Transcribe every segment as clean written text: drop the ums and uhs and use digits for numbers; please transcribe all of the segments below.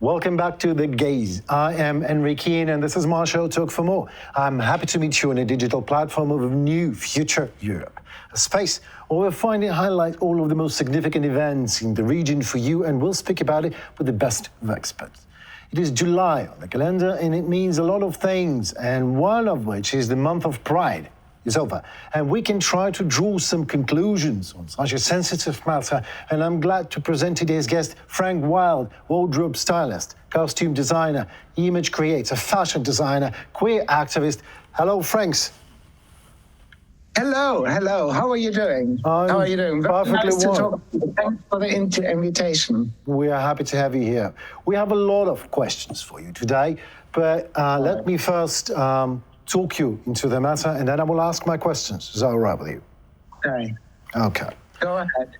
Welcome back to The Gaze. I am Enrique, and this is my show, Talk for More. I'm happy to meet you on a digital platform of a new future Europe, a space where we'll find and highlight all of the most significant events in the region for you, and we'll speak about it with the best of experts. It is July on the calendar, and it means a lot of things, and one of which is the month of Pride. Is over, and we can try to draw some conclusions on such a sensitive matter, and I'm glad to present today's guest, Frank Wilde, wardrobe stylist, costume designer, image creator, fashion designer, queer activist. Hello, Franks. Hello. How are you doing? How are you doing? Perfectly nice well. to talk to you. Thanks for the invitation. We are happy to have you here. We have a lot of questions for you today, but let me first talk you into the matter, and then I will ask my questions. Is that all right with you? Okay. Go ahead.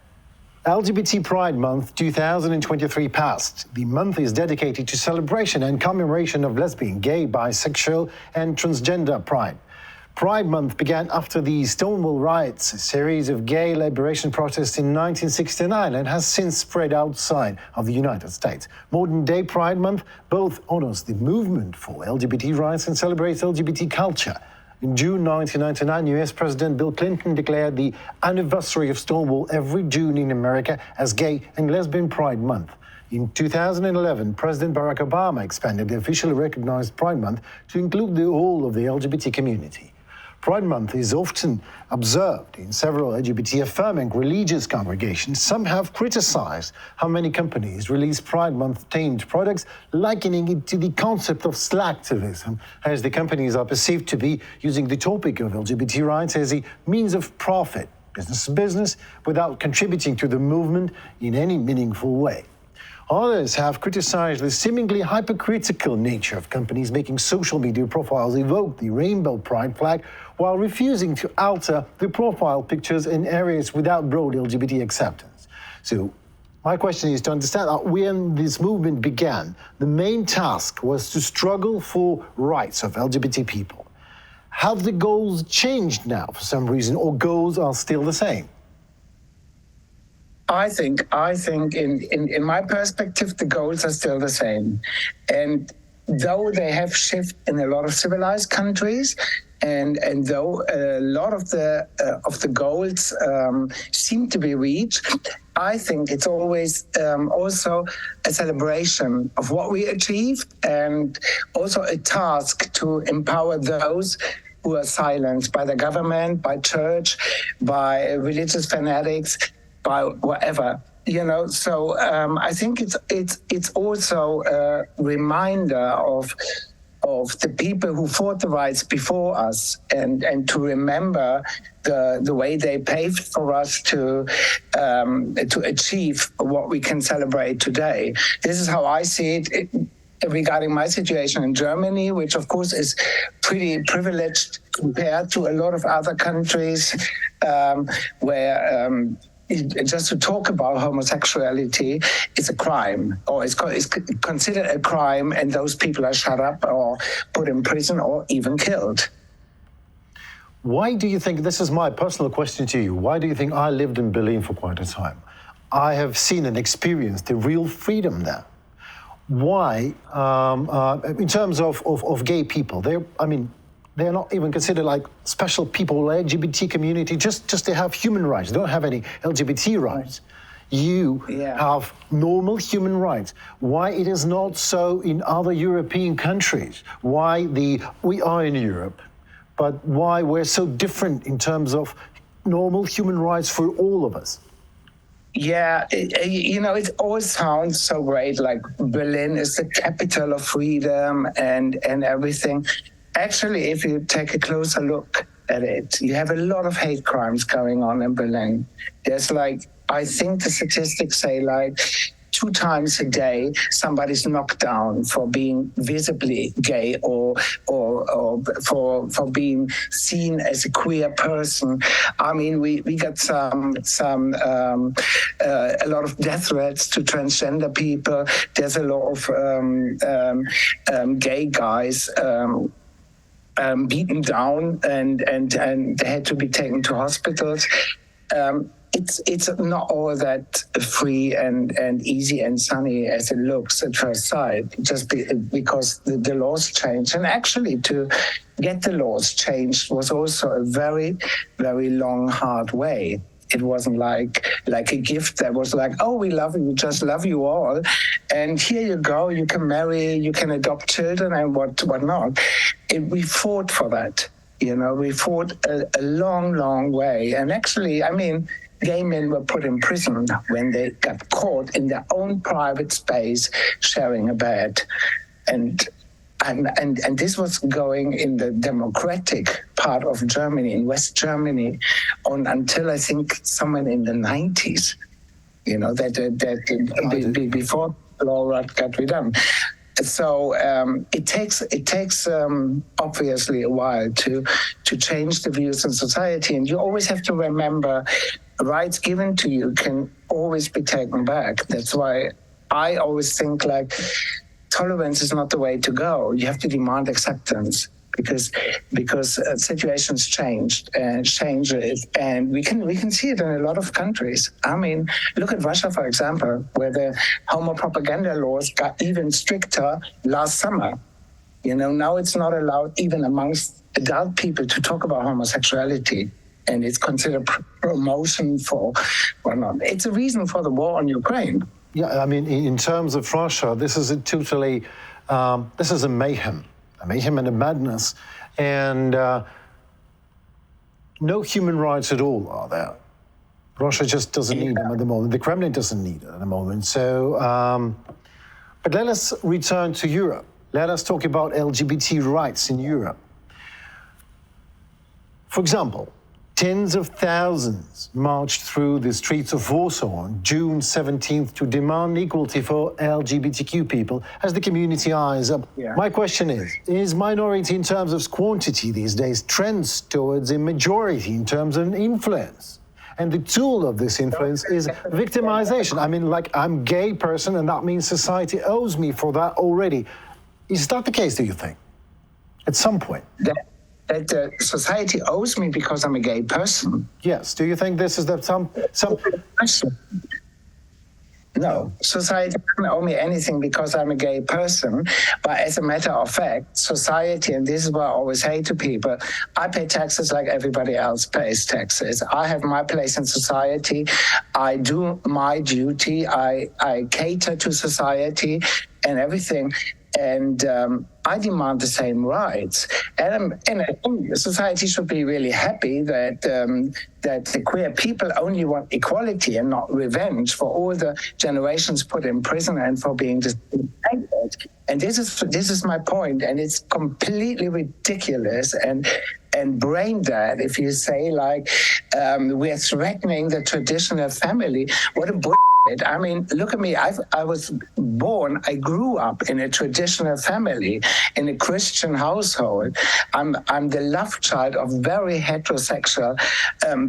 LGBT Pride Month 2023 passed. The month is dedicated to celebration and commemoration of lesbian, gay, bisexual, and transgender pride. Pride Month began after the Stonewall riots, a series of gay liberation protests in 1969, and has since spread outside of the United States. Modern Day Pride Month both honors the movement for LGBT rights and celebrates LGBT culture. In June 1999, US President Bill Clinton declared the anniversary of Stonewall every June in America as Gay and Lesbian Pride Month. In 2011, President Barack Obama expanded the officially recognized Pride Month to include the whole of the LGBT community. Pride Month is often observed in several LGBT-affirming religious congregations. Some have criticized how many companies release Pride Month-themed products, likening it to the concept of slacktivism, as the companies are perceived to be using the topic of LGBT rights as a means of profit, business to business, without contributing to the movement in any meaningful way. Others have criticized the seemingly hypocritical nature of companies making social media profiles evoke the rainbow pride flag while refusing to alter the profile pictures in areas without broad LGBT acceptance. So my question is to understand that when this movement began, the main task was to struggle for rights of LGBT people. Have the goals changed now for some reason, or goals are still the same? I think in my perspective, the goals are still the same. And though they have shifted in a lot of civilized countries, and though a lot of the goals seem to be reached, I think it's always also a celebration of what we achieved, and also a task to empower those who are silenced by the government, by church, by religious fanatics, by whatever, So I think it's also a reminder of the people who fought the rights before us, and to remember the way they paved for us to achieve what we can celebrate today. This is how I see it regarding my situation in Germany, which of course is pretty privileged compared to a lot of other countries where just to talk about homosexuality is a crime, or is considered a crime, and those people are shut up or put in prison or even killed. Why do you think, this is my personal question to you, why do you think, I lived in Berlin for quite a time, I have seen and experienced the real freedom there. Why, in terms of gay people, they're not even considered like special people, LGBT community, just they have human rights. They don't have any LGBT rights. You have normal human rights. Why it is not so in other European countries? Why we are in Europe, but why we're so different in terms of normal human rights for all of us? Yeah, it always sounds so great, like Berlin is the capital of freedom and everything. Actually, if you take a closer look at it, you have a lot of hate crimes going on in Berlin. There's I think the statistics say 2 times a day somebody's knocked down for being visibly gay or for being seen as a queer person. I mean, we got a lot of death threats to transgender people. There's a lot of gay guys beaten down and they had to be taken to hospitals. it's not all that free and easy and sunny as it looks at first sight, because the laws change. And actually, to get the laws changed was also a very, very long, hard way. It wasn't like a gift that was like, oh, we love you, just love you all, and here you go, you can marry, you can adopt children, and whatnot. We fought for that. We fought a long, long way. And actually, I mean, gay men were put in prison when they got caught in their own private space sharing a bed. And this was going in the democratic part of Germany, in West Germany, until I think somewhere in the 90s, before the law got redone. So it takes obviously a while to change the views in society, and you always have to remember rights given to you can always be taken back. That's why I always think like tolerance is not the way to go. You have to demand acceptance because situations change, and we can see it in a lot of countries. I mean, look at Russia, for example, where the homo propaganda laws got even stricter last summer. Now it's not allowed even amongst adult people to talk about homosexuality, and it's considered promotion for whatnot. It's a reason for the war on Ukraine. Yeah, I mean, in terms of Russia, this is this is a mayhem and a madness, and no human rights at all are there. Russia just doesn't need them at the moment. The Kremlin doesn't need it at the moment. So, but let us return to Europe. Let us talk about LGBT rights in Europe. For example, tens of thousands marched through the streets of Warsaw on June 17th to demand equality for LGBTQ people as the community eyes up. Yeah. My question is minority in terms of quantity these days trends towards a majority in terms of influence? And the tool of this influence is victimization. I mean, like, I'm a gay person, and that means society owes me for that already. Is that the case, do you think, at some point? That society owes me because I'm a gay person. Yes. Do you think this is some? No, society doesn't owe me anything because I'm a gay person. But as a matter of fact, society, and this is what I always say to people, I pay taxes like everybody else pays taxes. I have my place in society. I do my duty. I cater to society and everything. And I demand the same rights. And I think society should be really happy that the queer people only want equality and not revenge for all the generations put in prison and for being discriminated. And this is my point. And it's completely ridiculous and brain dead if you say like we're threatening the traditional family. What a bullshit. I mean, look at me. I grew up in a traditional family, in a Christian household. I'm the love child of very heterosexual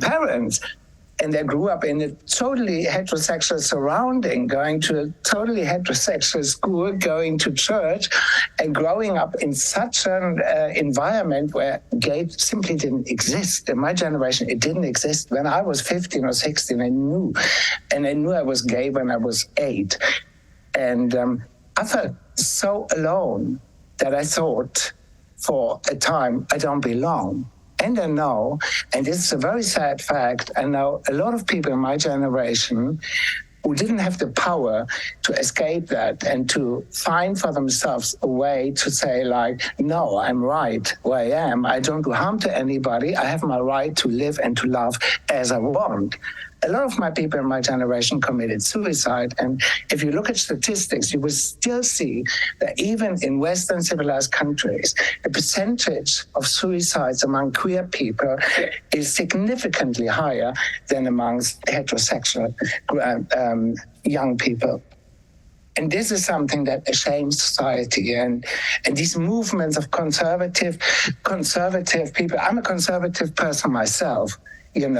parents. And I grew up in a totally heterosexual surrounding, going to a totally heterosexual school, going to church, and growing up in such an environment where gay simply didn't exist. In my generation, it didn't exist. When I was 15 or 16, I knew I was gay when I was 8. And I felt so alone that I thought for a time, I don't belong. And I know, and this is a very sad fact, I know a lot of people in my generation who didn't have the power to escape that and to find for themselves a way to say like, no, I'm right where I am. I don't do harm to anybody. I have my right to live and to love as I want. A lot of my people in my generation committed suicide. And if you look at statistics, you will still see that even in Western civilized countries, the percentage of suicides among queer people is significantly higher than amongst heterosexual young people. And this is something that ashames society, and these movements of conservative people. I'm a conservative person myself. in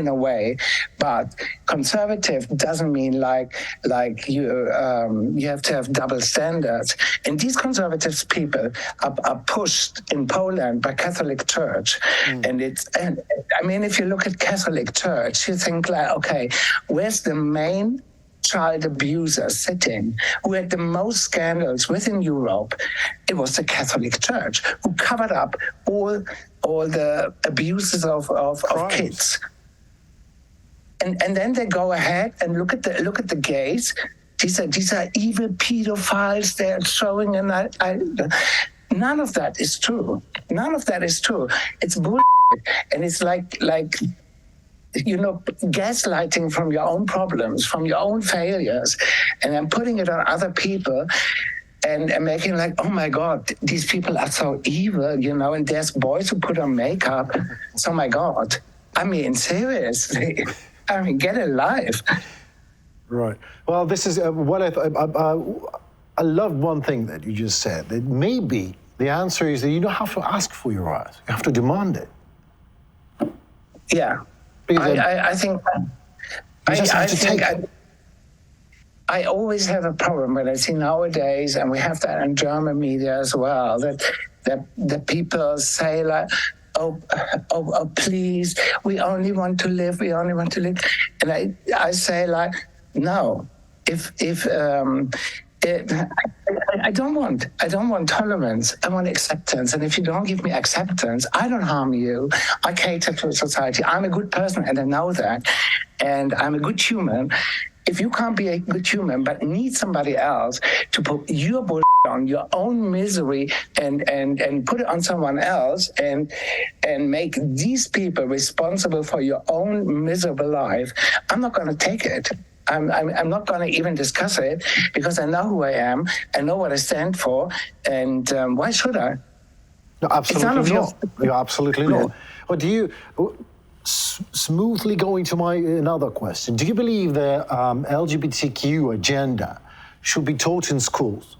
a way. But conservative doesn't mean like you have to have double standards. And these conservative people are pushed in Poland by Catholic Church. And I mean, if you look at Catholic Church, you think like, okay, where's the main child abuser sitting, who had the most scandals within Europe? It was the Catholic Church, who covered up all the abuses of kids. And then they go ahead and look at the gays. These are evil pedophiles. They're showing, and none of that is true. None of that is true. It's bullshit, and it's like gaslighting from your own problems, from your own failures, and then putting it on other people and making like, oh my God, these people are so evil, and there's boys who put on makeup. So my God, I mean, seriously, I mean, get a life. Right. Well, this is what I love one thing that you just said, that maybe the answer is that you don't have to ask for your rights, you have to demand it. Yeah. I think I always have a problem when I see nowadays, and we have that in German media as well, that people say like, oh, please, we only want to live, and I say like, no, I don't want tolerance. I want acceptance. And if you don't give me acceptance, I don't harm you. I cater to society. I'm a good person, and I know that. And I'm a good human. If you can't be a good human, but need somebody else to put your bullshit on, your own misery, and put it on someone else, and make these people responsible for your own miserable life, I'm not going to take it. I'm not going to even discuss it, because I know who I am, I know what I stand for, and why should I? No, absolutely not. You're absolutely not. Or do you, smoothly going to my another question, do you believe the LGBTQ agenda should be taught in schools?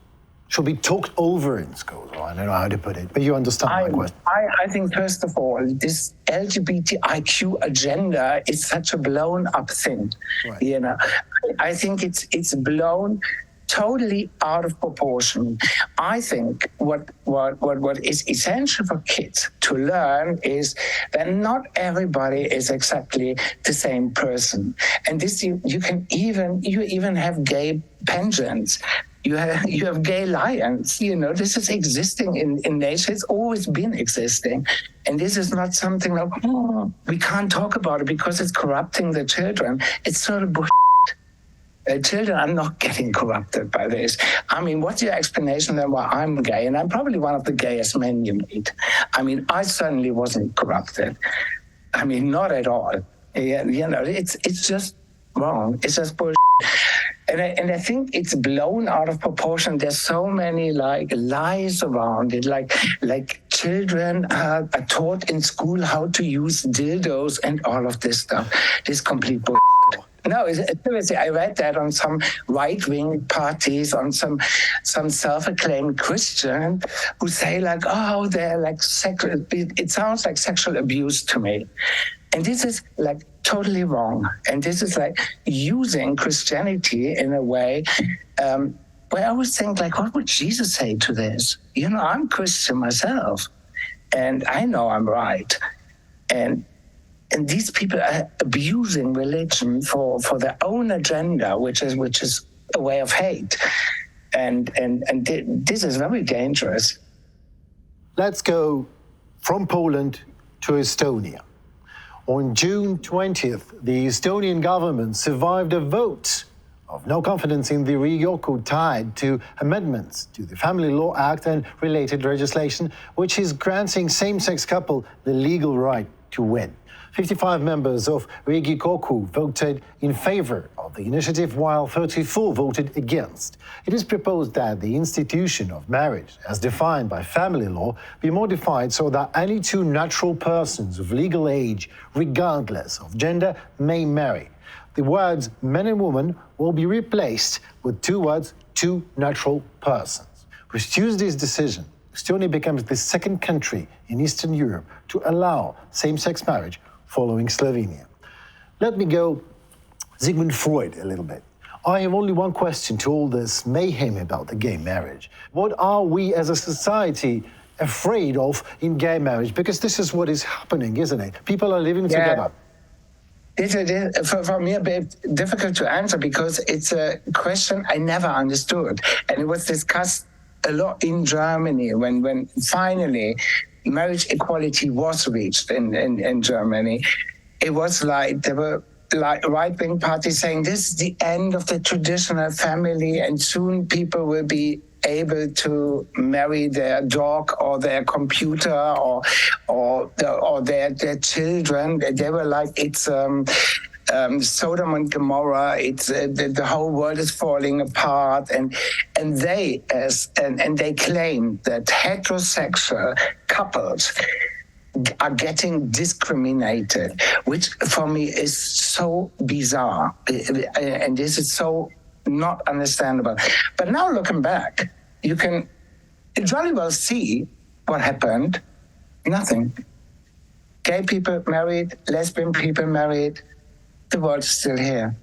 Should be talked over in schools? Well, I don't know how to put it, but you understand my question. I think, first of all, this LGBTIQ agenda is such a blown up thing. Right. I think it's blown totally out of proportion. I think what is essential for kids to learn is that not everybody is exactly the same person. And this you even have gay pensions. You have gay lions, this is existing in nature. It's always been existing. And this is not something like, we can't talk about it because it's corrupting the children. It's sort of bullshit. Children are not getting corrupted by this. I mean, what's your explanation then why I'm gay? And I'm probably one of the gayest men you meet. I mean, I certainly wasn't corrupted. I mean, not at all. It's just wrong. It's just bullshit. And I think it's blown out of proportion. There's so many lies around it. Like children are taught in school how to use dildos and all of this stuff. This complete bullshit. No, seriously, I read that on some right-wing parties, on some self-acclaimed Christian who say they're sexual. It sounds like sexual abuse to me. And this is totally wrong. And this is using Christianity in a way where I always think what would Jesus say to this? I'm Christian myself, and I know I'm right. And these people are abusing religion for their own agenda, which is a way of hate. And this is very dangerous. Let's go from Poland to Estonia. On June 20th, the Estonian government survived a vote of no confidence in the Riigikogu tied to amendments to the Family Law Act and related legislation, which is granting same-sex couple the legal right to wed. 55 members of Riigikogu voted in favor of the initiative, while 34 voted against. It is proposed that the institution of marriage, as defined by family law, be modified so that any two natural persons of legal age, regardless of gender, may marry. The words man and woman will be replaced with two words, two natural persons. With Tuesday's decision, Estonia becomes the second country in Eastern Europe to allow same-sex marriage following Slovenia. Let me go Sigmund Freud a little bit. I have only one question to all this mayhem about the gay marriage. What are we as a society afraid of in gay marriage? Because this is what is happening, isn't it? People are living together. It is for me a bit difficult to answer because it's a question I never understood. And it was discussed a lot in Germany when finally marriage equality was reached in Germany. It was like there were like right-wing parties saying this is the end of the traditional family and soon people will be able to marry their dog or their computer or their children. They were like, it's Sodom and Gomorrah. It's the whole world is falling apart, and they claim that heterosexual couples are getting discriminated, which for me is so bizarre, and this is so not understandable. But now looking back, you can jolly well see what happened. Nothing. Gay people married, lesbian people married, the world is still here.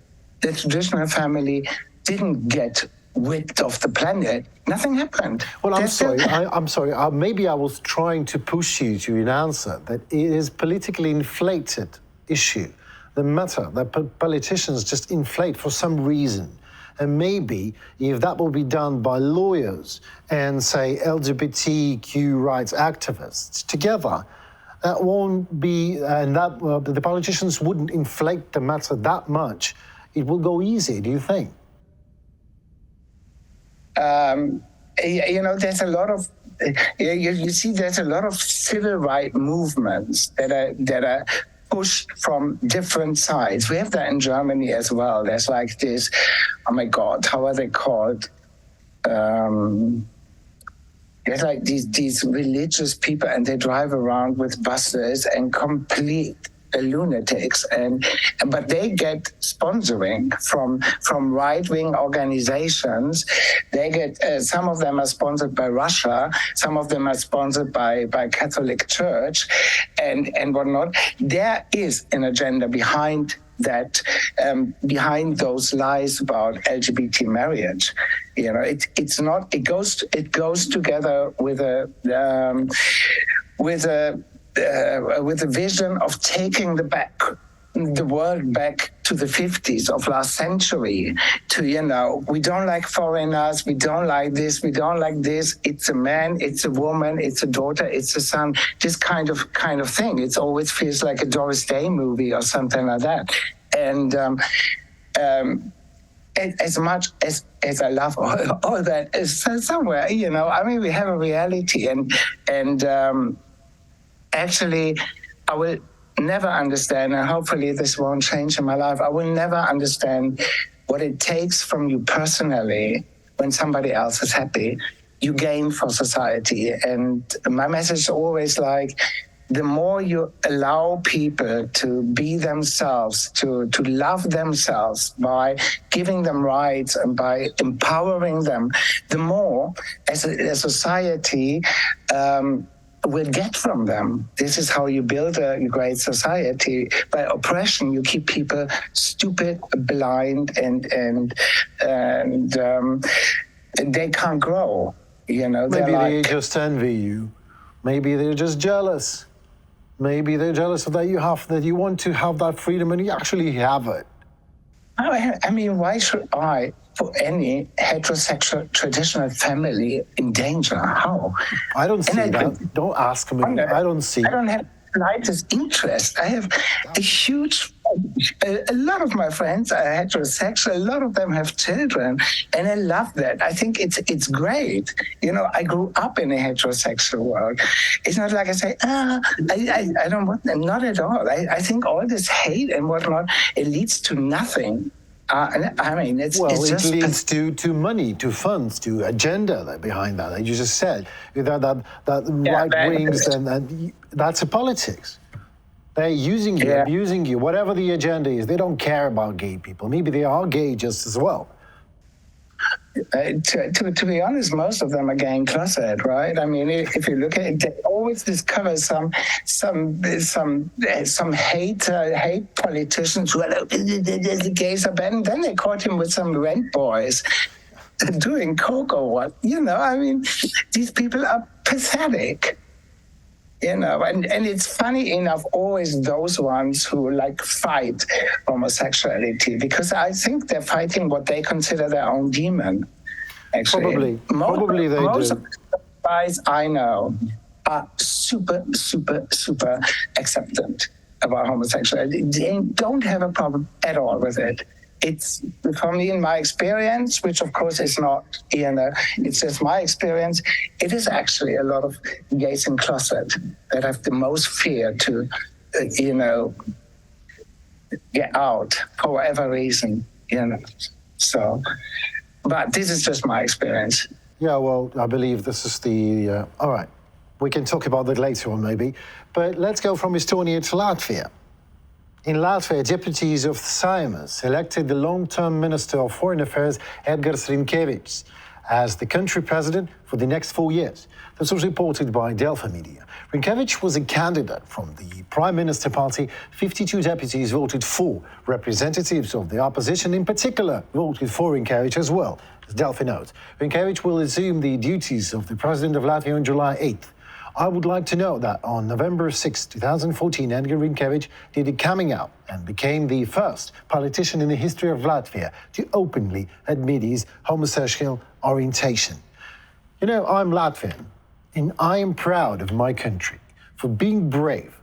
The traditional family didn't get whipped off the planet. Nothing happened. Well, I'm sorry. Maybe I was trying to push you to an answer that it is politically inflated issue. The matter that politicians just inflate for some reason. And maybe if that will be done by lawyers and, say, LGBTQ rights activists together, that won't be, and that the politicians wouldn't inflate the matter that much. It will go easy, do you think? There's a lot of, you see, there's a lot of civil rights movements that are pushed from different sides. We have that in Germany as well. There's like this, oh my God, how are they called? There's like these religious people, and they drive around with buses and complete lunatics, but they get sponsoring from right-wing organizations. They get some of them are sponsored by Russia, some of them are sponsored by Catholic Church, and whatnot. There is an agenda behind that, behind those lies about LGBT marriage. You know, it's not. It goes together with a vision of taking the world back to the 50s of last century, to, we don't like foreigners, we don't like this, we don't like this, it's a man, it's a woman, it's a daughter, it's a son, this kind of thing. It always feels like a Doris Day movie or something like that. And as much as I love all that, is somewhere, we have a reality, and actually, I will never understand, and hopefully this won't change in my life, I will never understand what it takes from you personally when somebody else is happy. You gain for society. And my message is always like, the more you allow people to be themselves, to love themselves by giving them rights and by empowering them, the more as a society, will get from them. This is how you build a great society. By oppression, you keep people stupid, blind, and they can't grow. Maybe they just envy you. Maybe they're just jealous. Maybe they're jealous of that you want to have that freedom and you actually have it. I mean, why should I put any heterosexual traditional family in danger? How? I don't see that. Don't ask me. I don't see. I don't have the slightest interest. I have a lot of my friends are heterosexual. A lot of them have children, and I love that. I think it's great. I grew up in a heterosexual world. It's not like I say, I don't want them. Not at all. I think all this hate and whatnot, it leads to nothing. It leads to money, to funds, to agenda behind that. Like you just said, that right wings, and that's a politics. They're using you, abusing you, whatever the agenda is. They don't care about gay people. Maybe they are gay just as well. To be honest, most of them are gay in closet, right? I mean, if you look at it, they always discover some hate politicians who are like, the gays are bad, and then they caught him with some rent boys doing coke or what. I mean, these people are pathetic. And it's funny enough, always those ones who fight homosexuality, because I think they're fighting what they consider their own demon. Actually, probably they most do. of the guys I know are super, super, super acceptant about homosexuality. They don't have a problem at all with it. It's, for me, in my experience, which of course is not, it's just my experience, it is actually a lot of gays in closet that have the most fear to, get out for whatever reason, So, but this is just my experience. Yeah, well, I believe this is the... all right, we can talk about that later on maybe, but let's go from Estonia to Latvia. In Latvia, deputies of Seimas elected the long-term Minister of Foreign Affairs, EDGARS RINKEVIČS, as the country president for the next 4 years. This was reported by Delphi Media. RINKEVIČS was a candidate from the Prime Minister party. 52 deputies voted for. Representatives of the opposition in particular voted for RINKEVIČS as well, as Delphi notes. RINKEVIČS will assume the duties of the President of Latvia on July 8th. I would like to note that on November 6, 2014, Edgar RINKEVIČS did a coming out and became the first politician in the history of Latvia to openly admit his homosexual orientation. I'm Latvian, and I am proud of my country for being brave.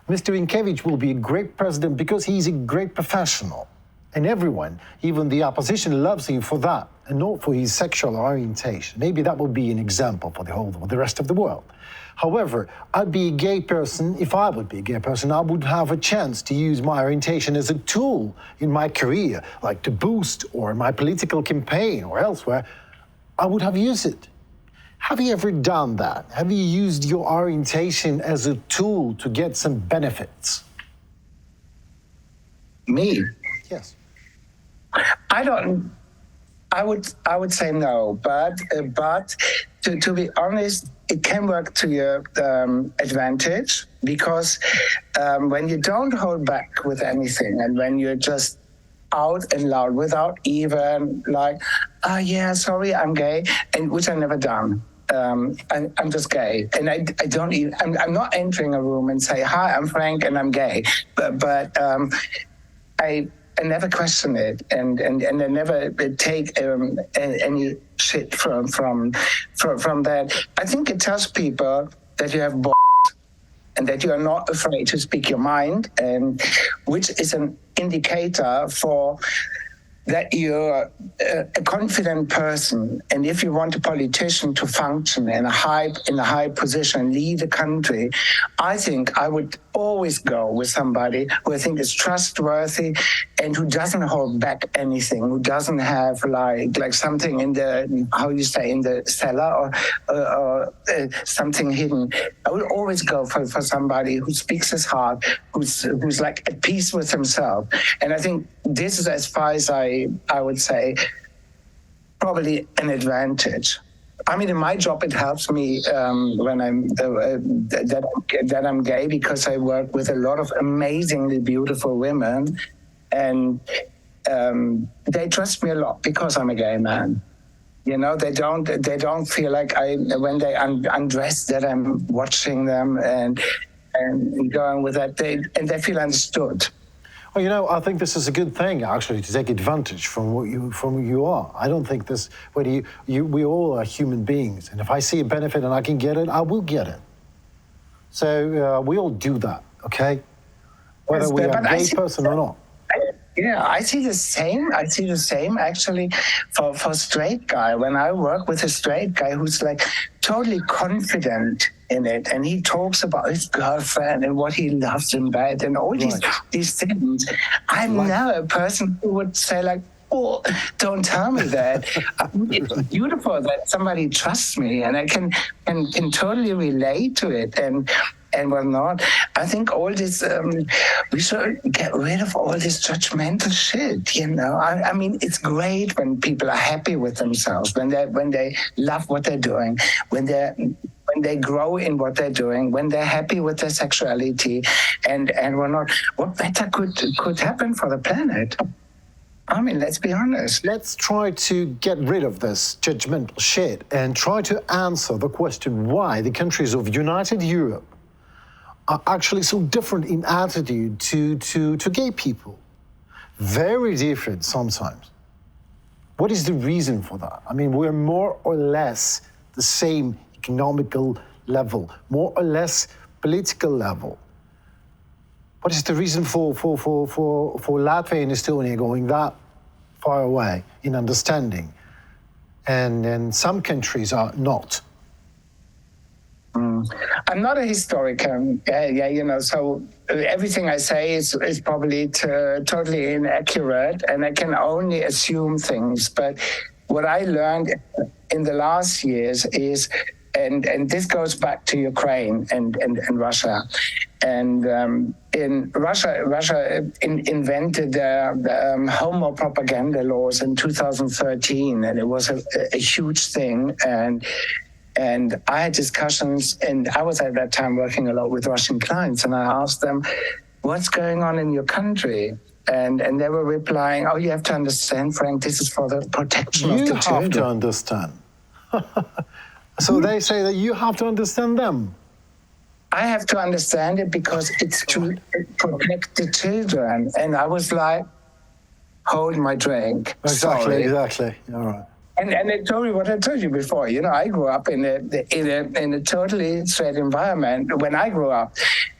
Mr. RINKEVIČS will be a great president because he's a great professional. And everyone, even the opposition, loves him for that and not for his sexual orientation. Maybe that would be an example for the rest of the world. However, I'd be a gay person. If I would be a gay person, I would have a chance to use my orientation as a tool in my career, like to boost or my political campaign or elsewhere. I would have used it. Have you ever done that? Have you used your orientation as a tool to get some benefits? Me? Yes. I would say no, but to be honest, it can work to your advantage, because when you don't hold back with anything and when you're just out and loud without even sorry, I'm gay, and which I've never done. I'm just gay, and I don't even. I'm not entering a room and say, "Hi, I'm Frank, and I'm gay," but I never question it, and I never take any shit from that. I think it tells people that you have balls and that you are not afraid to speak your mind, and which is an indicator for that you're a confident person. And if you want a politician to function in a high position, lead a country, I think I would always go with somebody who I think is trustworthy and who doesn't hold back anything, who doesn't have like something in the, in the cellar or something hidden. I would always go for somebody who speaks his heart, who's like at peace with himself. And I think this is, as far as I would say, probably an advantage. I mean, in my job, it helps me when that I'm gay, because I work with a lot of amazingly beautiful women, and they trust me a lot because I'm a gay man. They don't feel like when they undress that I'm watching them and going with that. They feel understood. Well, I think this is a good thing, actually, to take advantage from who you are. I don't think this, we all are human beings, and if I see a benefit and I can get it, I will get it. So we all do that, okay? Whether we are a gay person or not. Yeah, I see the same actually for straight guy. When I work with a straight guy who's like totally confident in it, and he talks about his girlfriend and what he loves in bed and all these things. I'm now a person who would say like, oh, don't tell me that. It's beautiful that somebody trusts me, and I can totally relate to it. And and whatnot. I think all this, we should get rid of all this judgmental shit, you know. I mean, it's great when people are happy with themselves, when they love what they're doing, when they grow in what they're doing, when they're happy with their sexuality, and whatnot. What better could happen for the planet? I mean, let's be honest. Let's try to get rid of this judgmental shit and try to answer the question why the countries of United Europe are actually so different in attitude to gay people. Very different sometimes. What is the reason for that? I mean, we're more or less the same economical level, more or less political level. What is the reason for Latvia and Estonia going that far away in understanding, and some countries are not? I'm not a historian, you know, so everything I say is probably totally inaccurate, and I can only assume things. But what I learned in the last years is, and this goes back to Ukraine and Russia. And in Russia invented the homo propaganda laws in 2013, and it was a huge thing. And I had discussions, and I was at that time working a lot with Russian clients, and I asked them, what's going on in your country? And they were replying, oh, you have to understand, Frank, this is for the protection of the children. You have to understand. So they say that you have to understand them. I have to understand it because it's to protect the children. And I was like, hold my drink. Exactly. All right. And I told you what I told you before. You know, I grew up in a totally straight environment when I grew up.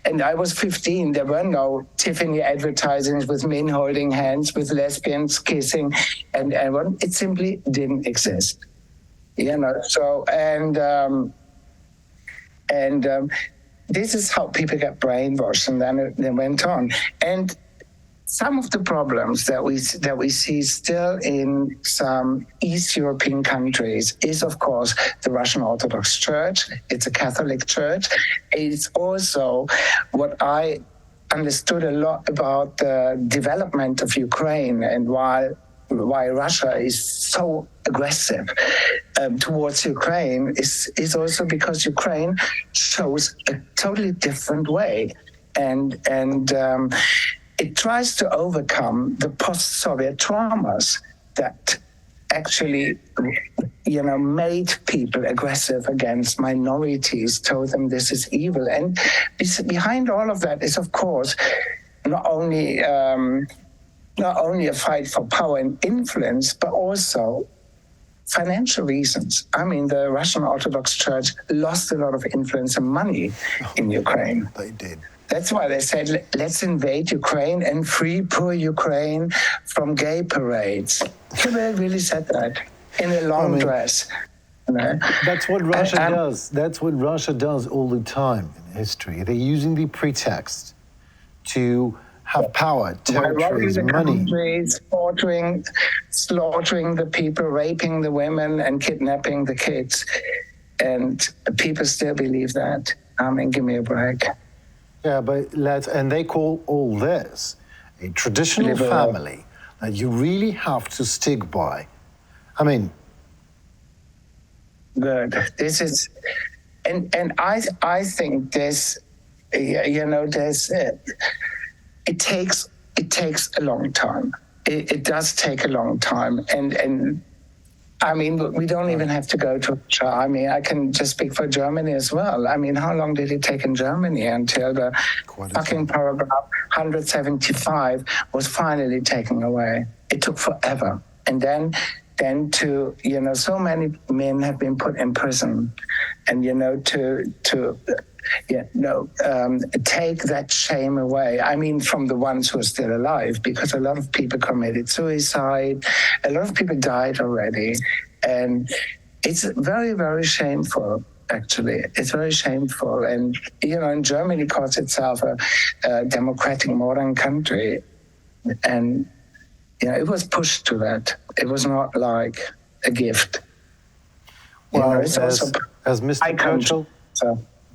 And I was 15. There were no Tiffany advertisings with men holding hands, with lesbians kissing, and it simply didn't exist. You know, so this is how people get brainwashed, and then it went on. And some of the problems that we see still in some East European countries is, of course, the Russian Orthodox Church. It's a Catholic church. It's also what I understood a lot about the development of Ukraine and why Russia is so aggressive towards Ukraine is also because Ukraine shows a totally different way, and it tries to overcome the post-Soviet traumas that actually, you know, made people aggressive against minorities, told them this is evil. And behind all of that is, of course, not only a fight for power and influence, but also financial reasons. I mean, the Russian Orthodox Church lost a lot of influence and money in Ukraine. They did. That's why they said, let's invade Ukraine and free poor Ukraine from gay parades. They really said that in a long dress. You know? That's what Russia does. That's what Russia does all the time in history. They're using the pretext to have power, territories, money. Slaughtering the people, raping the women, and kidnapping the kids. And people still believe that. I mean, give me a break. Yeah, but they call all this a traditional family that you really have to stick by. I mean, good. This is, and I think this, you know, there's. It takes a long time. It does take a long time, and I mean, we don't even have to go to Russia. I mean, I can just speak for Germany as well. I mean, how long did it take in Germany until the fucking paragraph 175 was finally taken away? It took forever. And then to, you know, so many men have been put in prison, and, you know, take that shame away. I mean, from the ones who are still alive, because a lot of people committed suicide, a lot of people died already, and it's very, very shameful. Actually, it's very shameful, and you know, and Germany calls itself a democratic modern country, and you know, it was pushed to that. It was not like a gift. Well, you know, as Mr. Churchill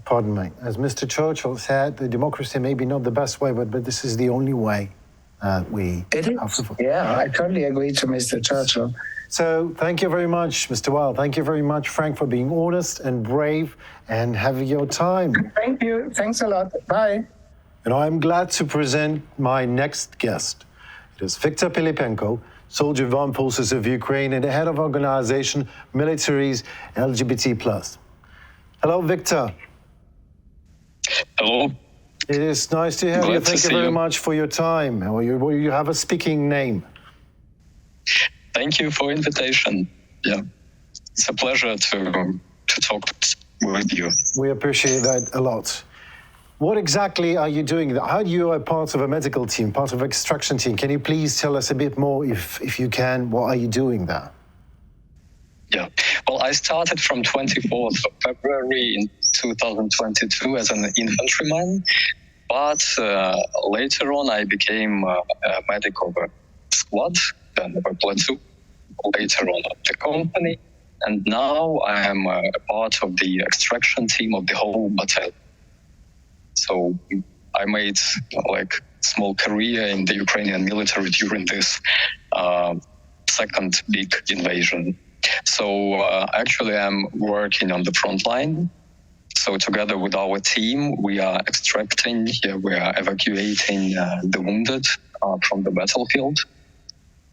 pardon me, as Mr. Churchill said, the democracy may be not the best way, but this is the only way we It have is. to. Yeah, I totally agree to Mr. Churchill. So thank you very much, Mr. Wilde. Thank you very much, Frank, for being honest and brave and having your time. Thank you. Thanks a lot. Bye. And I'm glad to present my next guest. It is Viktor Pylypenko, soldier of armed forces of Ukraine and the head of organization Militaries LGBT+. Hello, Viktor. Hello. It is nice to have you. Thank you very much for your time. You have a speaking name. Thank you for invitation. Yeah, it's a pleasure to talk with you. We appreciate that a lot. What exactly are you doing? How you are part of a medical team, part of an extraction team? Can you please tell us a bit more, if you can? What are you doing there? Yeah, well, I started from 24th of February in 2022 as an infantryman, but later on I became a medic of a squad, then of a platoon, later on of the company, and now I am a part of the extraction team of the whole battalion. So I made like small career in the Ukrainian military during this second big invasion. So actually I'm working on the front line. So together with our team, we are extracting, we are evacuating the wounded from the battlefield.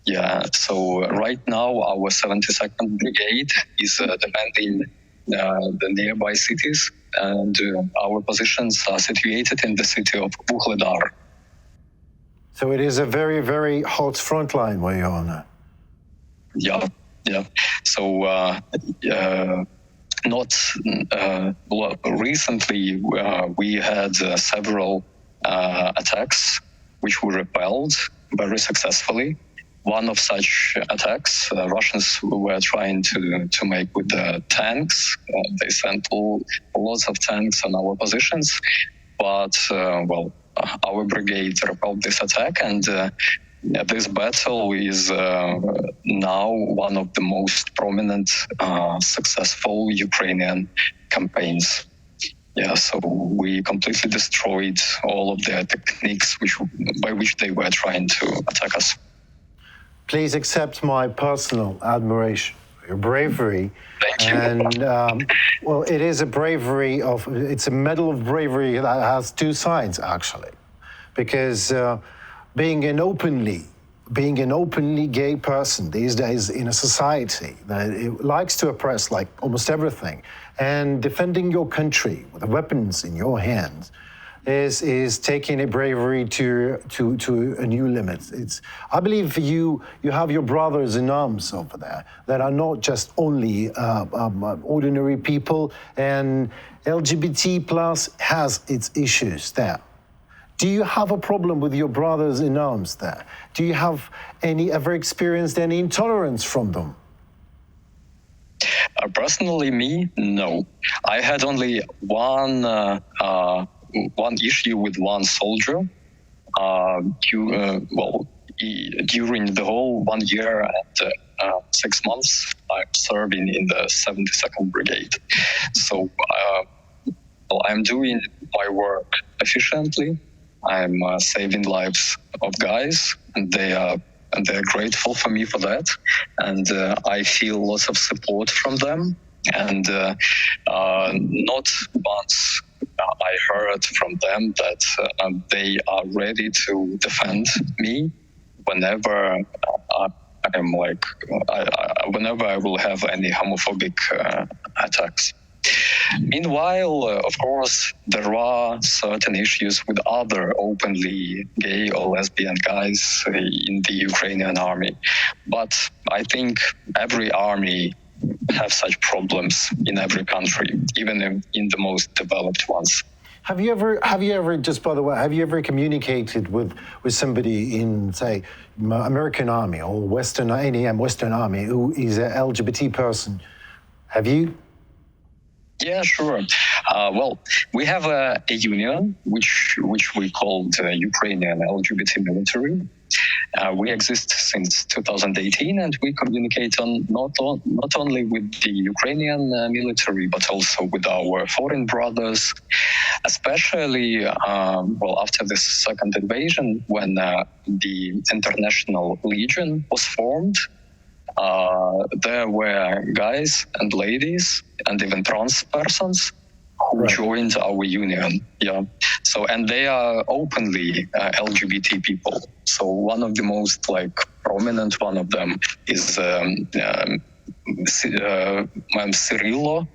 Yeah, so right now our 72nd Brigade is defending the nearby cities, and our positions are situated in the city of Vuhledar. So it is a very, very hot front line where you're on. Yeah. So recently we had several attacks which were repelled very successfully. One of such attacks, Russians were trying to make with the tanks. They sent lots of tanks on our positions, but our brigade repelled this attack, and this battle is now one of the most prominent, successful Ukrainian campaigns. Yeah, so we completely destroyed all of their techniques by which they were trying to attack us. Please accept my personal admiration for your bravery. Thank you. And it is it's a medal of bravery that has two sides, actually, because being an openly gay person these days in a society that it likes to oppress like almost everything, and defending your country with the weapons in your hands is taking a bravery to a new limit. I believe you have your brothers in arms over there that are not just only ordinary people, and LGBT plus has its issues there. Do you have a problem with your brothers in arms there? Do you have ever experienced any intolerance from them? Personally, me, no. I had only one issue with one soldier during the whole 1 year and 6 months I'm serving in the 72nd Brigade. So I'm doing my work efficiently. I'm saving lives of guys, and they're grateful for me for that. And I feel lots of support from them. And not once I heard from them that they are ready to defend me whenever whenever I will have any homophobic attacks. Meanwhile, of course, there are certain issues with other openly gay or lesbian guys in the Ukrainian army. But I think every army have such problems in every country, even in the most developed ones. Have you ever, just by the way, have you ever communicated with somebody in, say, American Army or Western Army who is an LGBT person? Have you? Yeah, sure. Well, we have a union which we called Ukrainian LGBT Military. We exist since 2018, and we communicate not only with the Ukrainian military, but also with our foreign brothers, especially after the second invasion, when the International Legion was formed. There were guys and ladies and even trans persons who joined our union. Yeah. So, and they are openly LGBT people. So one of the most prominent one of them is Cirillo,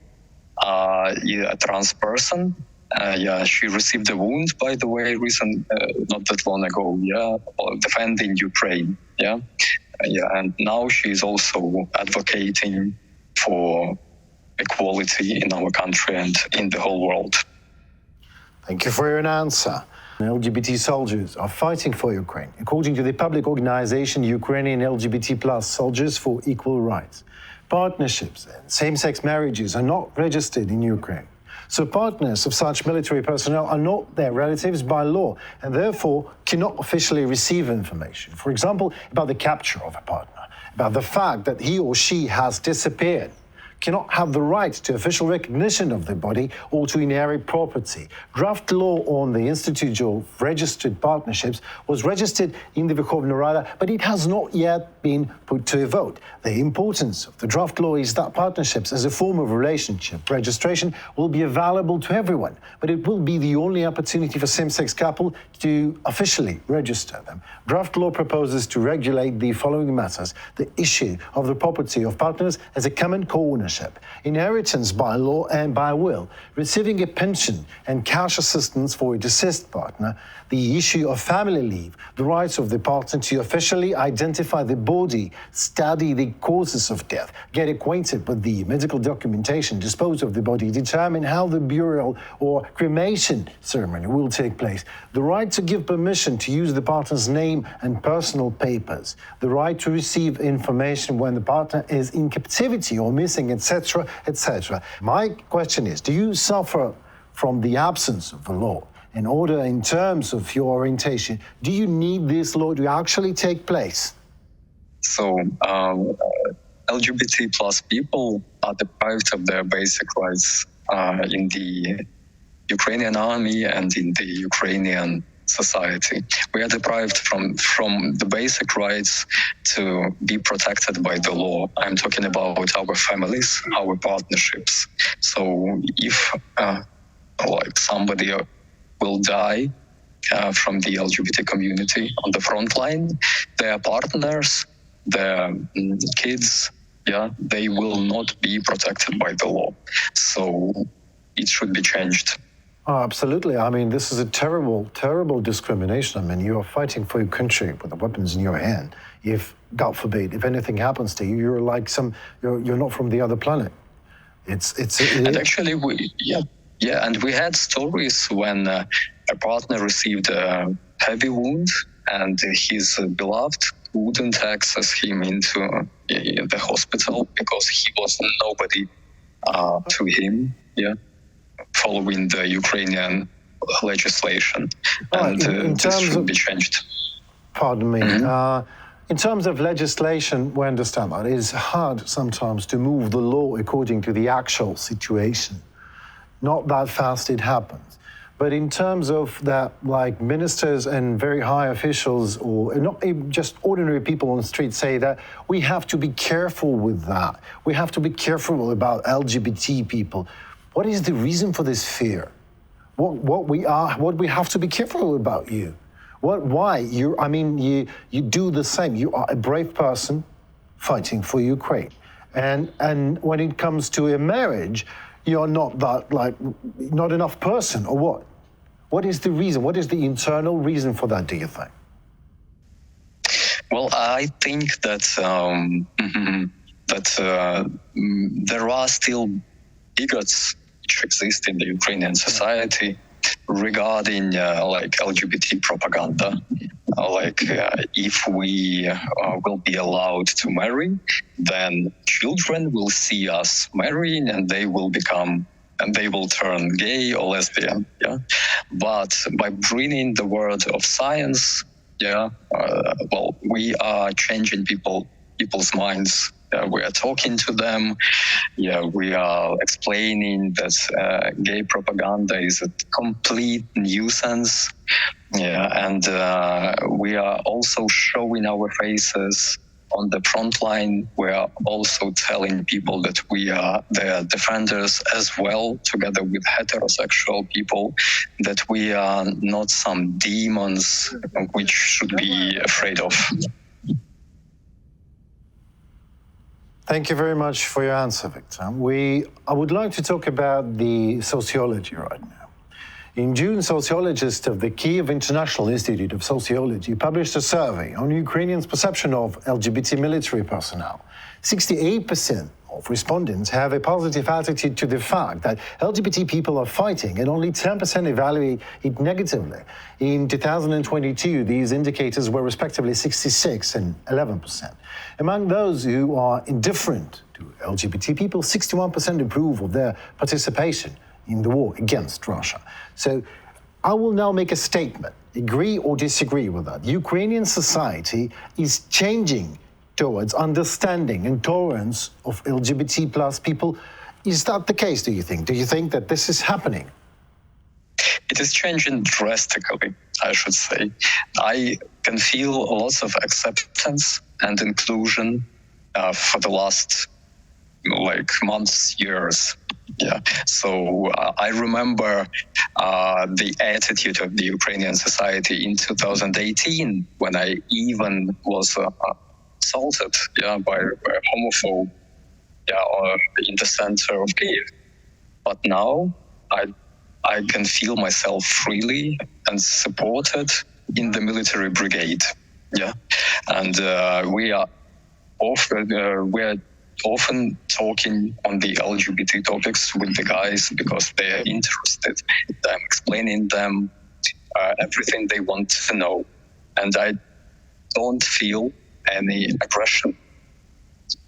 a trans person. She received a wound, by the way, not that long ago. Yeah, defending Ukraine. Yeah. And now she's also advocating for equality in our country and in the whole world. Thank you for your answer. LGBT soldiers are fighting for Ukraine, according to the public organization Ukrainian LGBT+ Soldiers for Equal Rights. Partnerships and same-sex marriages are not registered in Ukraine. So partners of such military personnel are not their relatives by law and therefore cannot officially receive information. For example, about the capture of a partner, about the fact that he or she has disappeared, cannot have the right to official recognition of the body or to inherit property. Draft law on the Institute of Registered Partnerships was registered in the Verkhovna Rada, but it has not yet been put to a vote. The importance of the draft law is that partnerships as a form of relationship registration will be available to everyone, but it will be the only opportunity for same-sex couples to officially register them. Draft law proposes to regulate the following matters: the issue of the property of partners as a common co-ownership, inheritance by law and by will, receiving a pension and cash assistance for a deceased partner, the issue of family leave, the rights of the partner to officially identify the body, study the causes of death, get acquainted with the medical documentation, dispose of the body, determine how the burial or cremation ceremony will take place, the right to give permission to use the partner's name and personal papers, the right to receive information when the partner is in captivity or missing, etc., etc. My question is, do you suffer from the absence of the law? In terms of your orientation, do you need this law to actually take place? So, LGBT plus people are deprived of their basic rights in the Ukrainian army and in the Ukrainian society. We are deprived from the basic rights to be protected by the law. I'm talking about our families, our partnerships. So if somebody will die from the LGBT community on the front line, their partners, their kids, they will not be protected by the law. So it should be changed. Oh, absolutely. I mean, this is a terrible, terrible discrimination. I mean, you are fighting for your country with the weapons in your hand. If, God forbid, if anything happens to you, you're like you're not from the other planet. And actually, and we had stories when a partner received a heavy wound and his beloved wouldn't access him into the hospital because he was nobody to him, following the Ukrainian legislation. And this should be changed. Pardon me. Mm-hmm. In terms of legislation, we understand that it is hard sometimes to move the law according to the actual situation. Not that fast it happens. But in terms of that, like ministers and very high officials, or not just ordinary people on the street, say that we have to be careful with that. We have to be careful about LGBT people. What is the reason for this fear? What we have to be careful about you? Why? You do the same. You are a brave person fighting for Ukraine. And when it comes to a marriage, you're not not enough person, or what? What is the reason? What is the internal reason for that, do you think? Well, I think that there are still bigots which exist in the Ukrainian society regarding LGBT propaganda. If we will be allowed to marry, then children will see us marrying and they will become and they will turn gay or lesbian. Yeah, but by bringing the word of science, we are changing people's minds. We are talking to them. We are explaining that gay propaganda is a complete nuisance. And we are also showing our faces on the front line. We are also telling people that we are their defenders as well, together with heterosexual people, that we are not some demons which should be afraid of. Thank you very much for your answer, Viktor. I would like to talk about the sociology right now. In June, sociologists of the Kyiv International Institute of Sociology published a survey on Ukrainians' perception of LGBT military personnel. 68% of respondents have a positive attitude to the fact that LGBT people are fighting, and only 10% evaluate it negatively. In 2022, these indicators were respectively 66% and 11%. Among those who are indifferent to LGBT people, 61% approve of their participation in the war against Russia. So I will now make a statement, agree or disagree with that. Ukrainian society is changing towards understanding and tolerance of LGBT plus people. Is that the case, do you think? Do you think that this is happening? It is changing drastically, I should say. I can feel lots of acceptance and inclusion for the last months, years. So I remember the attitude of the Ukrainian society in 2018, when I even was assaulted by a homophobe in the center of Kyiv. But now I can feel myself freely and supported in the military brigade. And we are often talking on the LGBT topics with the guys because they are interested. I'm explaining them everything they want to know, and I don't feel any aggression.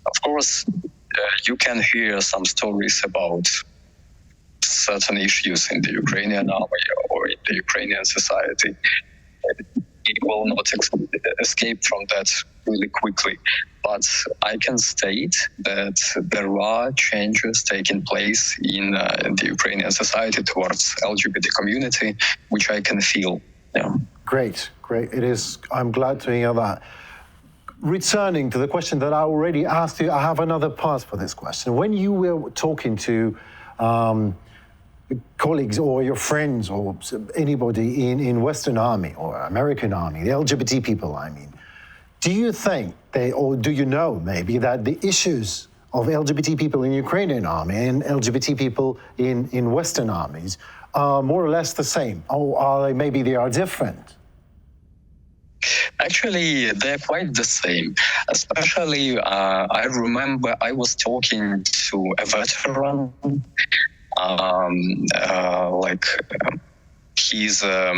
Of course, you can hear some stories about certain issues in the Ukrainian army or in the Ukrainian society. It will not escape from that really quickly. But I can state that there are changes taking place in the Ukrainian society towards LGBT community, which I can feel. Great. It is. I'm glad to hear that. Returning to the question that I already asked you, I have another part for this question. When you were talking to colleagues or your friends or anybody in Western Army or American Army, the LGBT people, I mean, do you think or do you know maybe that the issues of LGBT people in Ukrainian army and LGBT people in Western armies are more or less the same, or maybe they are different? Actually, they're quite the same. Especially, I remember I was talking to a veteran. He's a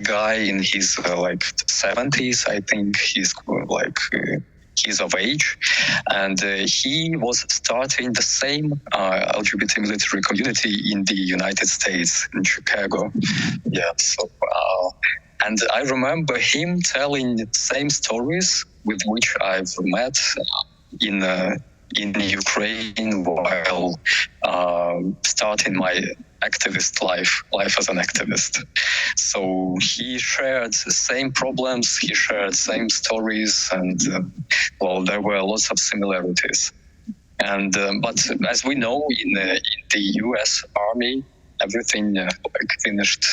guy in his 70s. I think he's of age, and he was starting the same LGBT military community in the United States, in Chicago. And I remember him telling the same stories with which I've met in Ukraine while starting my activist life as an activist. So he shared the same problems, he shared same stories, and there were lots of similarities. And but as we know, in the U.S. Army, everything finished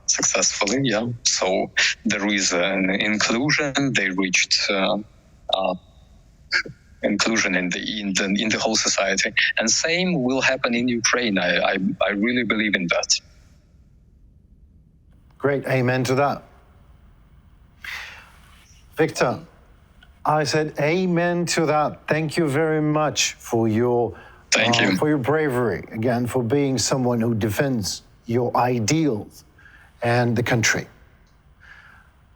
successfully. So there is an inclusion. They reached inclusion in the whole society, and same will happen in Ukraine. I really believe in that. Great, amen to that. Viktor, I said amen to that. Thank you very much for your for your bravery, again, for being someone who defends your ideals and the country.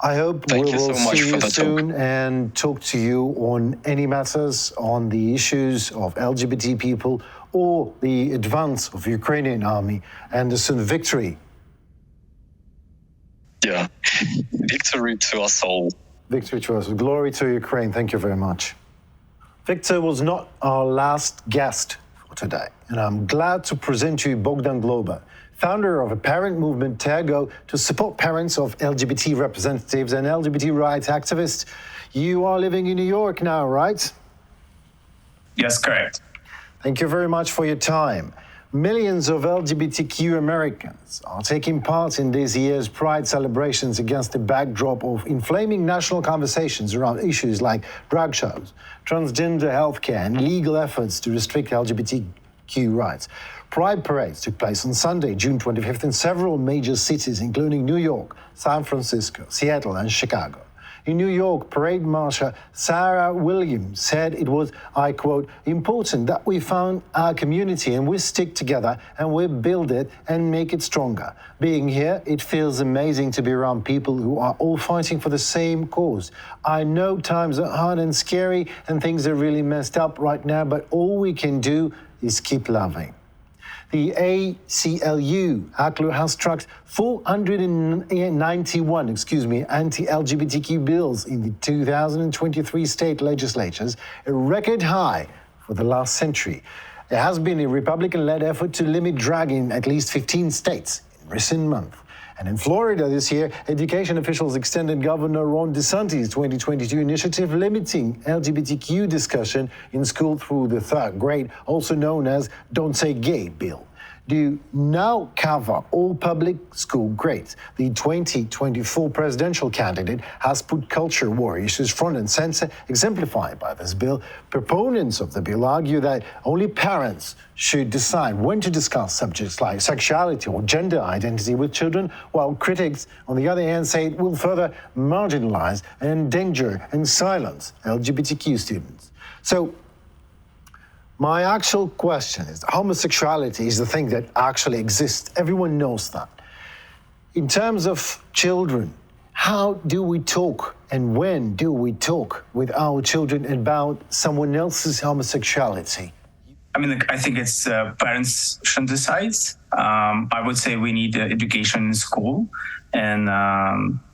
I hope Thank we you will so much see for you the soon talk. and talk to you on any matters on the issues of LGBT people or the advance of the Ukrainian army and the soon victory. Yeah. Victory to us all. Victory to us. Glory to Ukraine. Thank you very much. Viktor was not our last guest for today, and I'm glad to present you Bogdan Globa, founder of a parent movement, TERGO, to support parents of LGBT representatives and LGBT rights activists. You are living in New York now, right? Yes, correct. Thank you very much for your time. Millions of LGBTQ Americans are taking part in this year's Pride celebrations against the backdrop of inflaming national conversations around issues like drag shows, transgender healthcare, and legal efforts to restrict LGBTQ rights. Pride parades took place on Sunday, June 25th, in several major cities, including New York, San Francisco, Seattle, and Chicago. In New York, parade marcher Sarah Williams said it was, I quote, important that we found our community and we stick together and we build it and make it stronger. Being here, it feels amazing to be around people who are all fighting for the same cause. I know times are hard and scary and things are really messed up right now, but all we can do is keep loving. The ACLU has struck 491 anti-LGBTQ bills in the 2023 state legislatures, a record high for the last century. There has been a Republican-led effort to limit drag in at least 15 states in recent months. And in Florida this year, education officials extended Governor Ron DeSantis' 2022 initiative limiting LGBTQ discussion in school through the third grade, also known as Don't Say Gay bill. Do now cover all public school grades. The 2024 presidential candidate has put culture war issues front and center, exemplified by this bill. Proponents of the bill argue that only parents should decide when to discuss subjects like sexuality or gender identity with children, while critics, on the other hand, say it will further marginalize and endanger and silence LGBTQ students. So, my actual question is, homosexuality is the thing that actually exists. Everyone knows that. In terms of children, how do we talk and when do we talk with our children about someone else's homosexuality? I mean, I think it's parents should decide. I would say we need education in school, and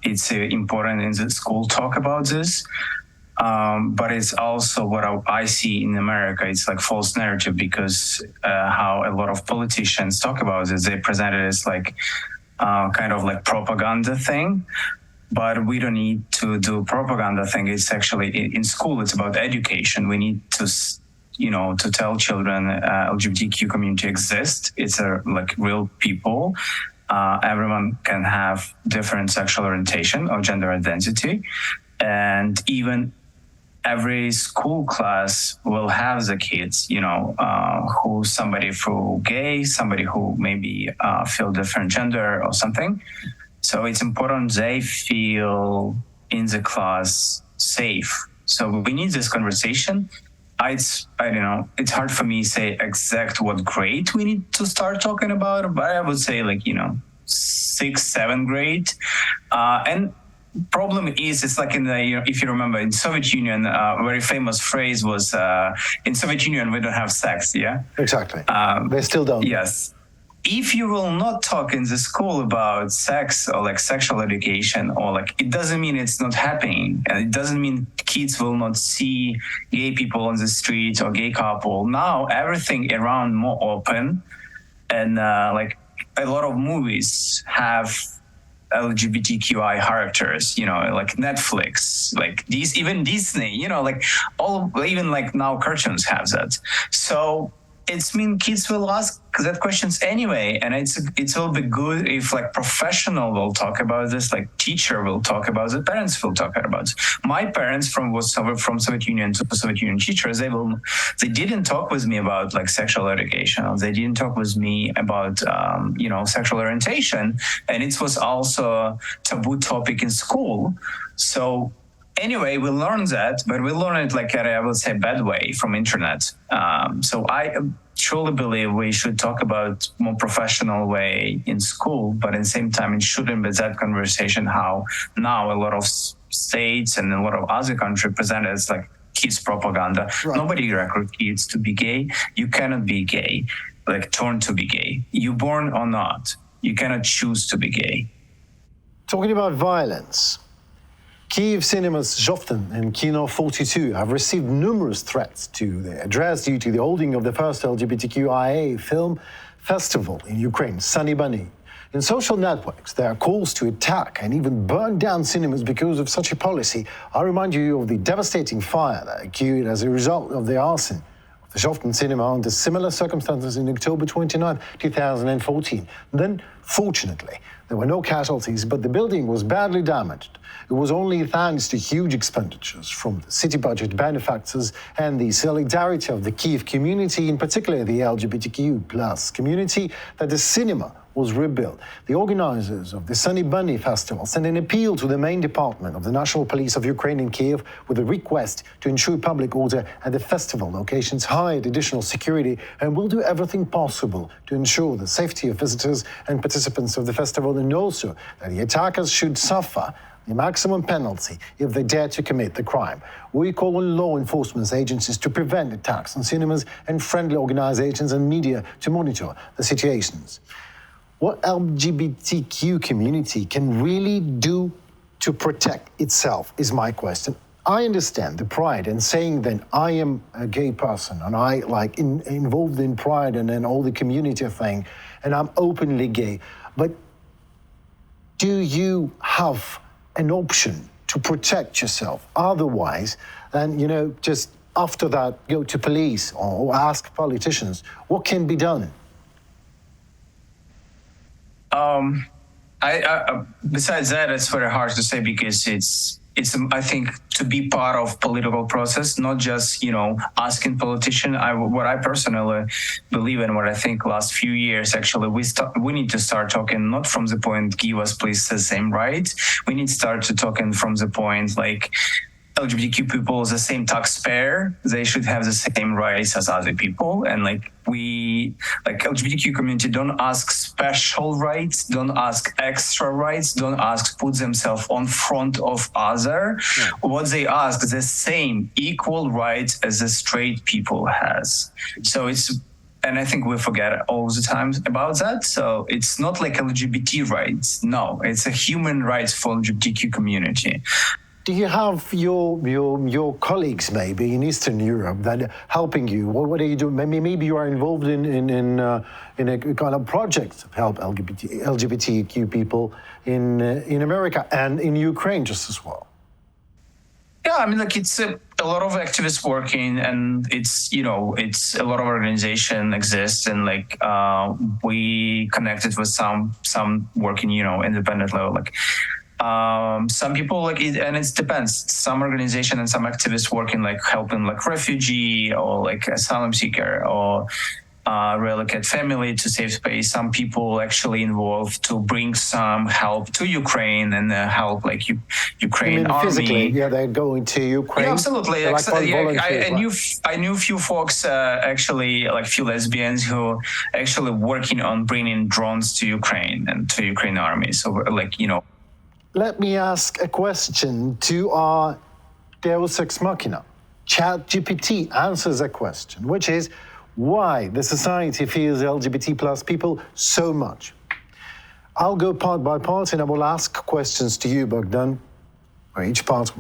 it's important in the school talk about this. But it's also what I see in America. It's like false narrative because how a lot of politicians talk about it, they present it as like kind of like propaganda thing. But we don't need to do propaganda thing. It's actually in school. It's about education. We need to, to tell children LGBTQ community exists. It's like real people. Everyone can have different sexual orientation or gender identity, and even every school class will have the kids, who somebody who gay, somebody who maybe feel different gender or something. So it's important they feel in the class safe. So we need this conversation. I don't know, it's hard for me to say exact what grade we need to start talking about, but I would say 6th, 7th grade. And problem is, it's like in the, if you remember, in Soviet Union, a very famous phrase was, in Soviet Union, we don't have sex, yeah? Exactly. They still don't. Yes. If you will not talk in the school about sex or like sexual education, or like, it doesn't mean it's not happening. And it doesn't mean kids will not see gay people on the street or gay couple. Now, everything around more open, and like a lot of movies have LGBTQI characters, like Netflix, like these, even Disney, even like now cartoons have that. So it's mean kids will ask that questions anyway, and it will be good if like professional will talk about this, like teacher will talk about it, parents will talk about it. My parents from Soviet Union to Soviet Union teachers, they didn't talk with me about like sexual education, or they didn't talk with me about sexual orientation, and it was also a taboo topic in school. So anyway, we learned that, but we learned it like I would say bad way from internet. So truly believe we should talk about more professional way in school, but at the same time, it shouldn't be that conversation how now a lot of states and a lot of other countries present it as like kids propaganda. Right. Nobody recruits kids to be gay. You cannot be gay, like turn to be gay. You born or not. You cannot choose to be gay. Talking about violence, Kyiv cinemas Zhofton and Kino 42 have received numerous threats to their address due to the holding of the first LGBTQIA film festival in Ukraine, Sunny Bunny. In social networks, there are calls to attack and even burn down cinemas because of such a policy. I remind you of the devastating fire that occurred as a result of the arson of the Zhofton cinema under similar circumstances in October 29, 2014. Then, fortunately, there were no casualties, but the building was badly damaged. It was only thanks to huge expenditures from the city budget benefactors and the solidarity of the Kyiv community, in particular the LGBTQ plus community, that the cinema was rebuilt. The organizers of the Sunny Bunny Festival sent an appeal to the main department of the National Police of Ukraine in Kyiv with a request to ensure public order at the festival locations, hired additional security, and will do everything possible to ensure the safety of visitors and participants of the festival, and also that the attackers should suffer the maximum penalty if they dare to commit the crime. We call on law enforcement agencies to prevent attacks on cinemas and friendly organizations and media to monitor the situations. What LGBTQ community can really do to protect itself is my question. I understand the pride and saying that I am a gay person and I involved in pride and then all the community thing and I'm openly gay, but do you have an option to protect yourself? Otherwise, then, just after that, go to police or ask politicians, what can be done? Besides that, it's very hard to say because it's I think to be part of political process, not just asking politician. What I personally believe in, what I think last few years actually we need to start talking not from the point give us please the same rights. We need to start to talking from the point like LGBTQ people is the same taxpayer. They should have the same rights as other people. And LGBTQ community don't ask special rights, don't ask extra rights, don't ask put themselves on front of other. Yeah. What they ask is the same equal rights as the straight people has. So and I think we forget all the time about that. So it's not like LGBT rights. No, it's a human rights for LGBTQ community. Do you have your colleagues maybe in Eastern Europe that are helping you? What are you doing? Maybe you are involved in a kind of project to help LGBTQ people in America and in Ukraine just as well. Yeah, I mean, it's a lot of activists working, and it's a lot of organization exists, and we connected with some working independently. Some people and it depends. Some organization and some activists working helping refugee or asylum seeker or relocate family to safe space. Some people actually involved to bring some help to Ukraine and help Ukraine army. Physically, yeah, they're going to Ukraine. Yeah, absolutely. I knew a few folks actually few lesbians who actually working on bringing drones to Ukraine and to Ukraine army. So Let me ask a question to our Deus Ex Machina. ChatGPT answers a question, which is why the society fears LGBT plus people so much. I'll go part by part and I will ask questions to you, Bogdan, or each part.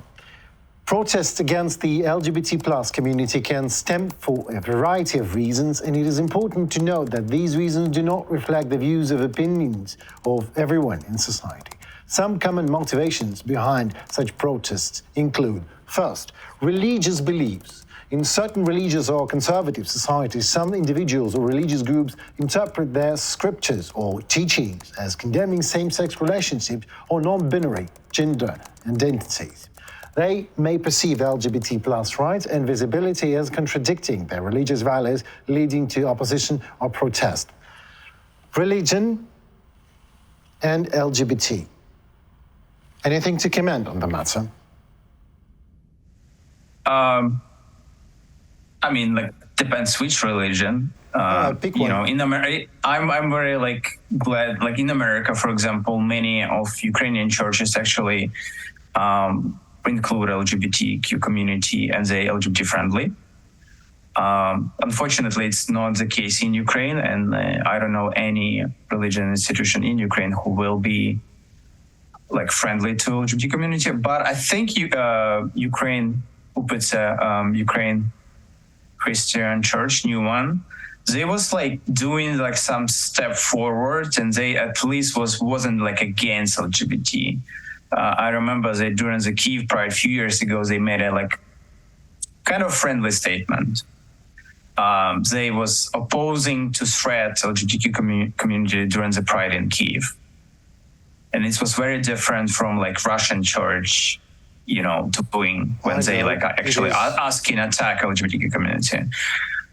Protests against the LGBT plus community can stem for a variety of reasons, and it is important to note that these reasons do not reflect the views of opinions of everyone in society. Some common motivations behind such protests include, first, religious beliefs. In certain religious or conservative societies, some individuals or religious groups interpret their scriptures or teachings as condemning same-sex relationships or non-binary gender identities. They may perceive LGBT plus rights and visibility as contradicting their religious values, leading to opposition or protest. Religion and LGBT. Anything to comment on the matter? Depends which religion. Pick one. In America, I'm very like glad. Like in America, for example, many of Ukrainian churches actually include LGBTQ community and they LGBT friendly. Unfortunately, it's not the case in Ukraine, and I don't know any religion institution in Ukraine who will be like friendly to LGBT community. But I think Ukraine, Ukraine Christian Church, new one, they was like doing like some step forward, and they at least wasn't like against LGBT. I remember that during the Kyiv Pride a few years ago, they made a like kind of friendly statement. They was opposing to threat LGBTQ community during the Pride in Kyiv. And it was very different from like Russian church, doing when they like actually asking attack LGBTQ community.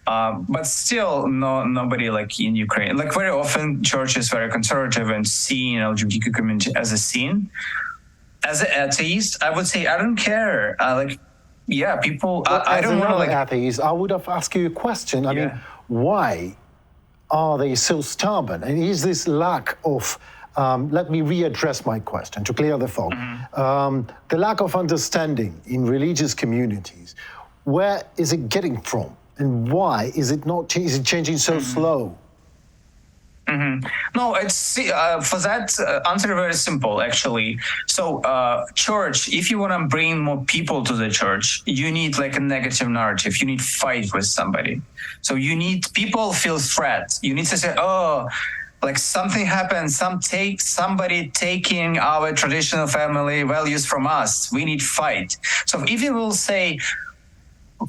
But still, nobody like in Ukraine, like very often church is very conservative and seeing LGBTQ community as a sin. As an atheist, I would say, I don't care. People, I don't want to like... atheist, I would have asked you a question. I mean, why are they so stubborn? And is this lack of... let me readdress my question to clear the fog. The lack of understanding in religious communities, where is it getting from? And why is it not is it changing so slow? No, it's for that answer very simple actually. So church, if you want to bring more people to the church, you need like a negative narrative. You need fight with somebody. So you need people feel threat. You need to say, oh, like something happened, somebody taking our traditional family values from us. We need fight. So if you will say,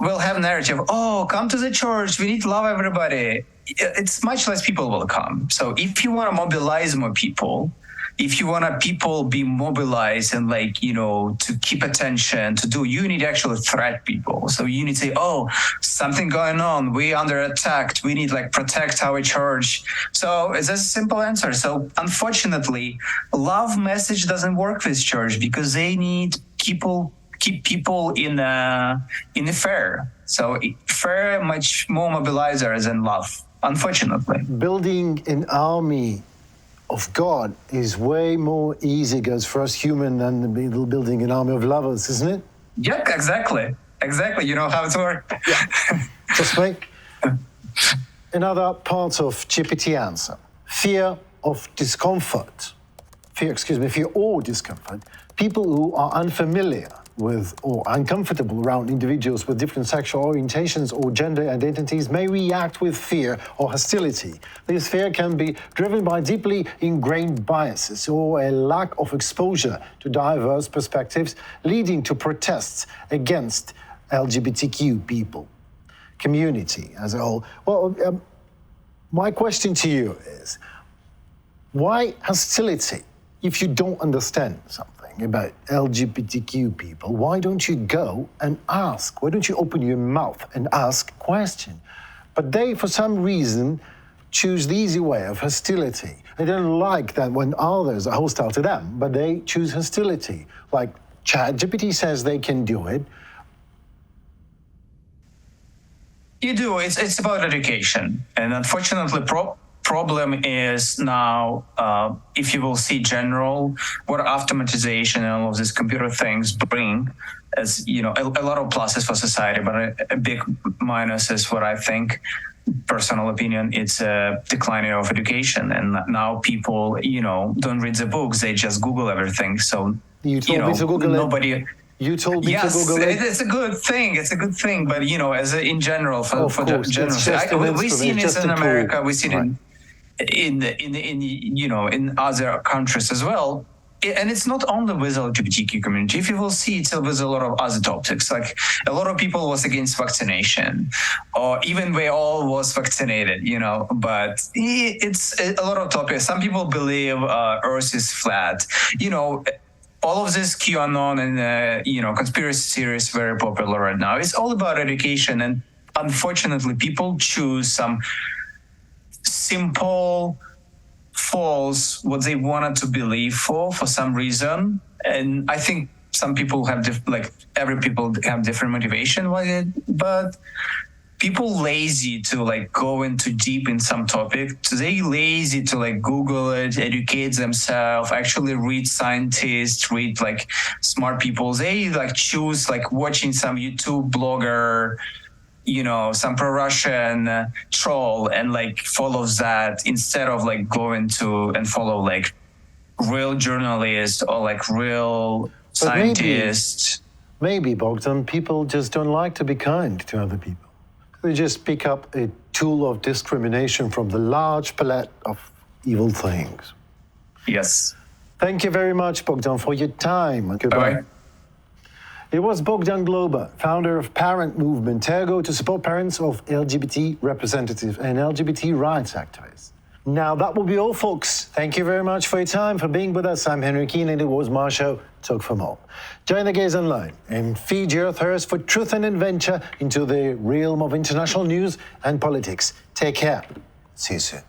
we'll have narrative, oh, come to the church, we need to love everybody, it's much less people will come. So if you want to mobilize more people, if you want people be mobilized and to keep attention you need actually threat people. So you need to say, oh, something going on, we under attack, we need protect our church. So it's a simple answer. So unfortunately, love message doesn't work with church because they need keep people in the fair. So fair much more mobilizer than love, unfortunately. Building an army of God is way more easy, goes for us human than building an army of lovers, isn't it? Yeah, exactly. You know how it works. Yeah. Just make another part of GPT answer. Fear or discomfort. Fear or discomfort. People who are unfamiliar with or uncomfortable around individuals with different sexual orientations or gender identities may react with fear or hostility. This fear can be driven by deeply ingrained biases or a lack of exposure to diverse perspectives, leading to protests against LGBTQ people, community as a whole. Well, my question to you is, why hostility? If you don't understand something about LGBTQ people, why don't you go and ask? Why don't you open your mouth and ask questions? But they, for some reason, choose the easy way of hostility. They don't like that when others are hostile to them, but they choose hostility. Like ChatGPT says they can do it. You do. It's about education. And unfortunately, problem is now, if you will see general, what automatization and all of these computer things bring, as a lot of pluses for society, but a big minus is what I think, personal opinion, it's a declining of education. And now people, don't read the books, they just Google everything. So, you told me to Google nobody... it. You told me to Google it. It's a good thing. But in general, for the general, we've seen it in America. We've seen it in other countries as well. And it's not only with LGBTQ community. If you will see, it's with a lot of other topics. Like a lot of people was against vaccination, or even we all was vaccinated, but it's a lot of topics. Some people believe Earth is flat, all of this QAnon and, conspiracy theories very popular right now. It's all about education. And unfortunately, people choose some simple, false, what they wanted to believe for some reason. And I think some people have, every people have different motivation with it, but people lazy to like go into deep in some topic. They lazy to like Google it, educate themselves, actually read scientists, read like smart people. They like choose like watching some YouTube blogger, you know, some pro-Russian troll and like follows that instead of like going to and follow like real journalists or like real scientists. Maybe, Bogdan, people just don't like to be kind to other people. They just pick up a tool of discrimination from the large palette of evil things. Yes. Thank you very much, Bogdan, for your time. Goodbye. Bye-bye. It was Bogdan Globa, founder of parent movement TERGO, to support parents of LGBT representatives and LGBT rights activists. Now, that will be all, folks. Thank you very much for your time, for being with us. I'm Henry Keane, and it was my show, Talk for More. Join the gays online and feed your thirst for truth and adventure into the realm of international news and politics. Take care. See you soon.